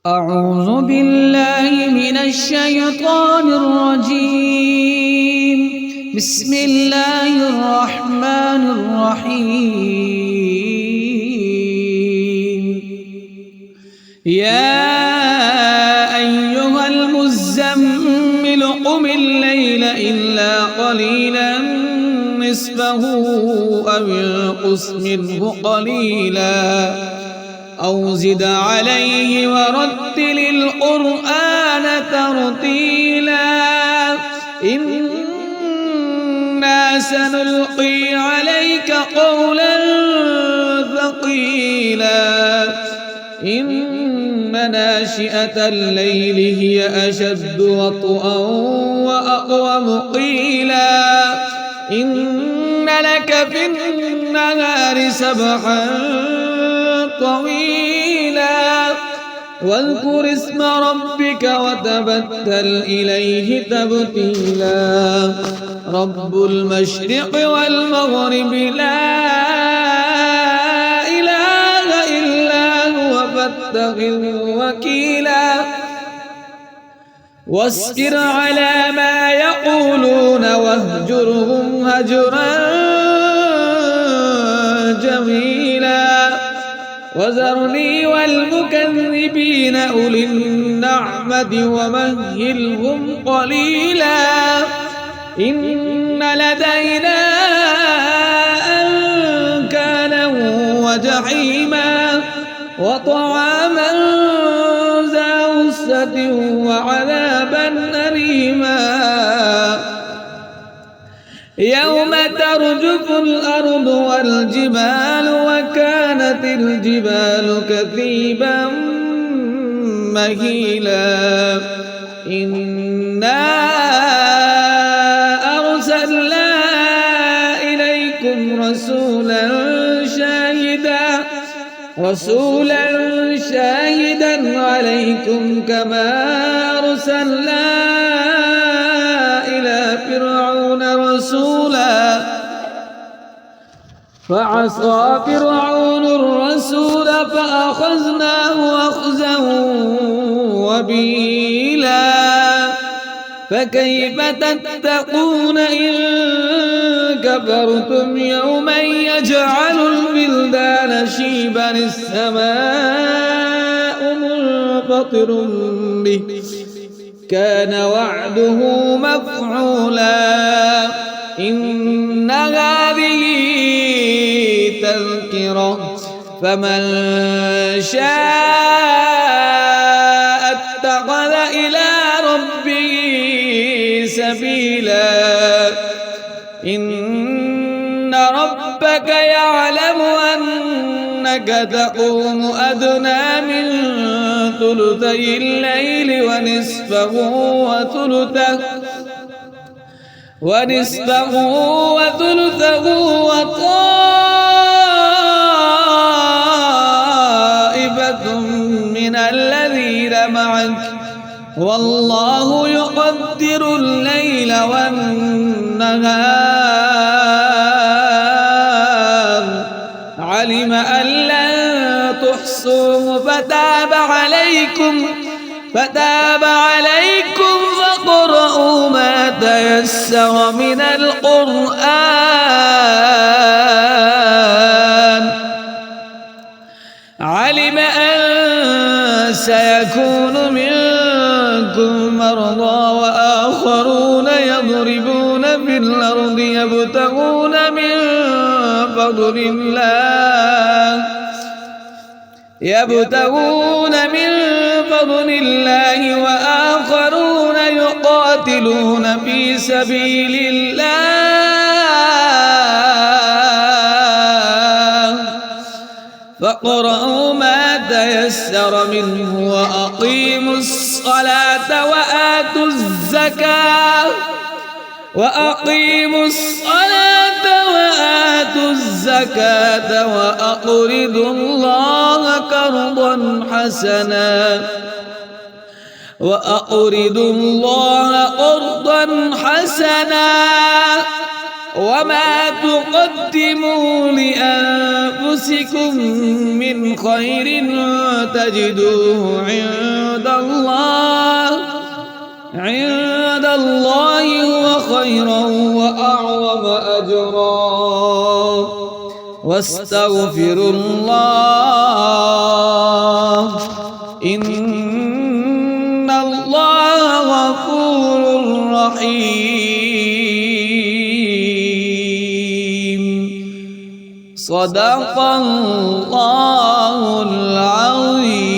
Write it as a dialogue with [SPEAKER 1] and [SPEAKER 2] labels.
[SPEAKER 1] أعوذ بالله من الشيطان الرجيم. بسم الله الرحمن الرحيم. يا أيها المزمل قم الليل إلا قليلا نصفه أو انقص منه قليلا أو زد عليه ورتل القرآن ترتيلا إنا سنلقي عليك قولا ثقيلا إن ناشئة الليل هي أشد وطئا وأقوم قيلا إن لك في النهار سبحا طويلا واذكر اسم ربك وتبتل إليه تبتيلا رب المشرق والمغرب لا إله إلا هو فاتخذه وكيلا واصبر على ما يقولون واهجرهم هجرا جميلا وذرني والمكذبين أولي النعمة ومهلهم قليلا إن لدينا أنكالا وجحيما وطعاما ذا غصة وعذابا أليما يوم ترجف الأرض والجبال وكانت الجبال كثيبا مهيلا إنا أرسلنا إليكم رسولا شاهدا عليكم كما أرسلنا إلى فرعون رسولا فعصى فرعون الرسول فأخذناه أخذا وبيلا فكيف تتقون إن كفرتم يوما يجعل الولدان شيبا السماء منفطر به كان وعده مفعولا إن هذه تذكرة فمن شاء اتخذ إلى ربه سبيلا إن ربك يعلم أنك تقوم أدنى من ثلثي الليل ونصفه وثلثه وطائفة من الذين معك والله يقدر الليل والنهار علم أن لن تحصوه فتاب عليكم فاقرؤوا ما تيسر من القرآن علم أن سيكون منكم مرضى وآخرون يضربون في الأرض يبتغون من فضل الله وآخرون يقاتلون في سبيل الله فاقرؤوا ما تيسر منه وأقيموا الصلاة وآتوا الزكاة وأقرضوا الله قرضا حسنا وما تقدموا لأنفسكم من خير تجدوه عند الله هو خيرا وأعظم أجرا واستغفروا الله إن الله غفور رحيم. صدق الله العظيم.